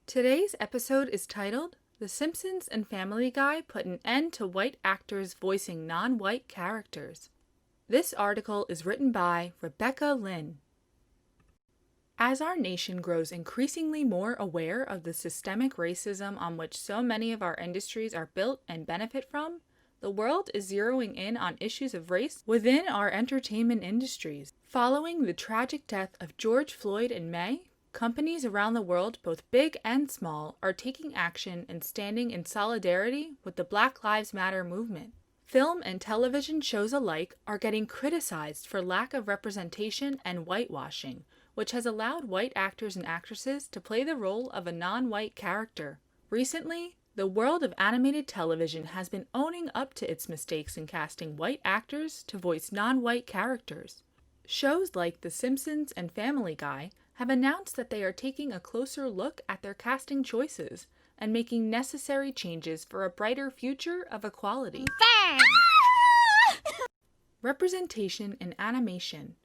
Today's episode is titled, The Simpsons and Family Guy Put an End to White Actors Voicing Non-White Characters. This article is written by Rebecca Lynn. As our nation grows increasingly more aware of the systemic racism on which so many of our industries are built and benefit from, the world is zeroing in on issues of race within our entertainment industries. Following the tragic death of George Floyd in May, companies around the world, both big and small, are taking action and standing in solidarity with the Black Lives Matter movement. Film and television shows alike are getting criticized for lack of representation and whitewashing, which has allowed white actors and actresses to play the role of a non-white character. Recently, the world of animated television has been owning up to its mistakes in casting white actors to voice non-white characters. Shows like The Simpsons and Family Guy have announced that they are taking a closer look at their casting choices and making necessary changes for a brighter future of equality. Representation in animation.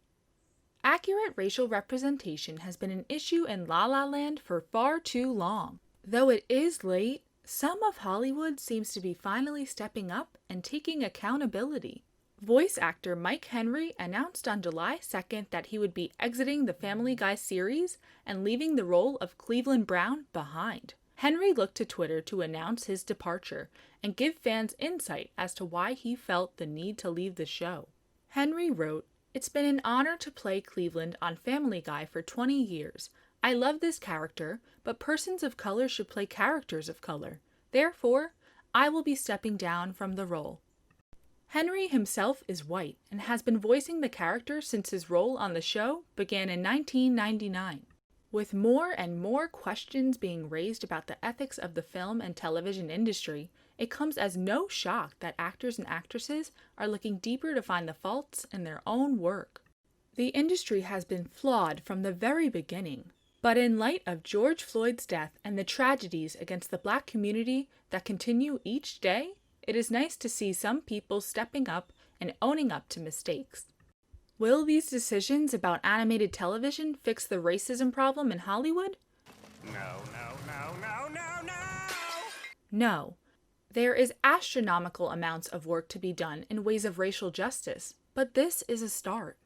Accurate racial representation has been an issue in La La Land for far too long. Though it is late, some of Hollywood seems to be finally stepping up and taking accountability. Voice actor Mike Henry announced on July 2nd that he would be exiting the Family Guy series and leaving the role of Cleveland Brown behind. Henry looked to Twitter to announce his departure and give fans insight as to why he felt the need to leave the show. Henry wrote, "It's been an honor to play Cleveland on Family Guy for 20 years. I love this character, but persons of color should play characters of color. Therefore, I will be stepping down from the role." Henry himself is white and has been voicing the character since his role on the show began in 1999. With more and more questions being raised about the ethics of the film and television industry, it comes as no shock that actors and actresses are looking deeper to find the faults in their own work. The industry has been flawed from the very beginning, but in light of George Floyd's death and the tragedies against the Black community that continue each day, it is nice to see some people stepping up and owning up to mistakes. Will these decisions about animated television fix the racism problem in Hollywood? No. No. There is astronomical amounts of work to be done in ways of racial justice, but this is a start.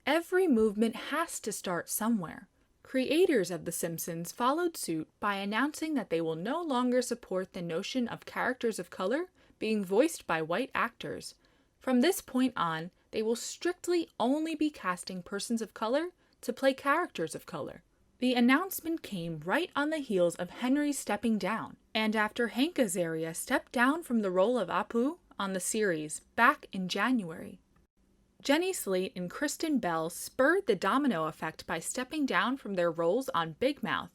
Every movement has to start somewhere. Creators of The Simpsons followed suit by announcing that they will no longer support the notion of characters of color being voiced by white actors. From this point on, they will strictly only be casting persons of color to play characters of color. The announcement came right on the heels of Henry stepping down, and after Hank Azaria stepped down from the role of Apu on the series back in January. Jenny Slate and Kristen Bell spurred the domino effect by stepping down from their roles on Big Mouth,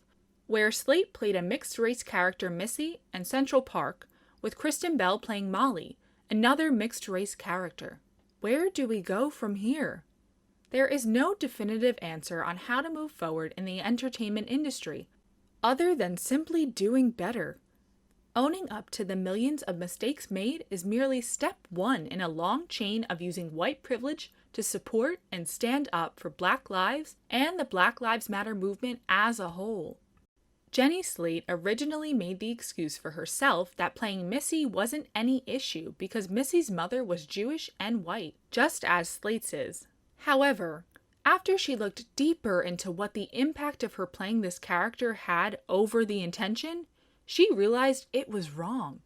where Slate played a mixed-race character Missy and Central Park, with Kristen Bell playing Molly, another mixed-race character. Where do we go from here? There is no definitive answer on how to move forward in the entertainment industry, other than simply doing better. Owning up to the millions of mistakes made is merely step one in a long chain of using white privilege to support and stand up for Black lives and the Black Lives Matter movement as a whole. Jenny Slate originally made the excuse for herself that playing Missy wasn't any issue because Missy's mother was Jewish and white, just as Slate's is. However, after she looked deeper into what the impact of her playing this character had over the intention, she realized it was wrong.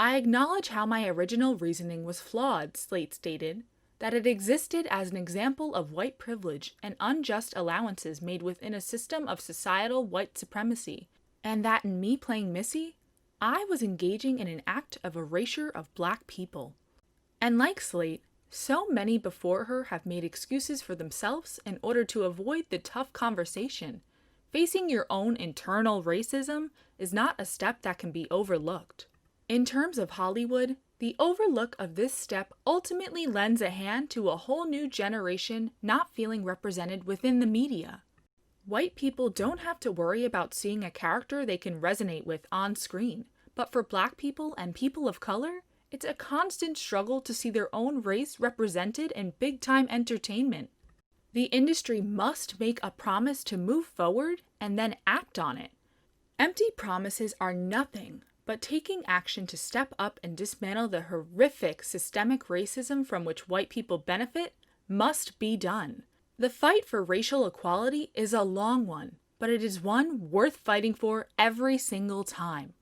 "I acknowledge how my original reasoning was flawed," Slate stated, "that it existed as an example of white privilege and unjust allowances made within a system of societal white supremacy, and that in me playing Missy, I was engaging in an act of erasure of Black people." And like Slate, so many before her have made excuses for themselves in order to avoid the tough conversation, Facing your own internal racism is not a step that can be overlooked. In terms of Hollywood, the overlook of this step ultimately lends a hand to a whole new generation not feeling represented within the media. White people don't have to worry about seeing a character they can resonate with on screen, but for Black people and people of color, it's a constant struggle to see their own race represented in big-time entertainment. The industry must make a promise to move forward and then act on it. Empty promises are nothing but taking action to step up and dismantle the horrific systemic racism from which white people benefit must be done. The fight for racial equality is a long one, but it is one worth fighting for every single time.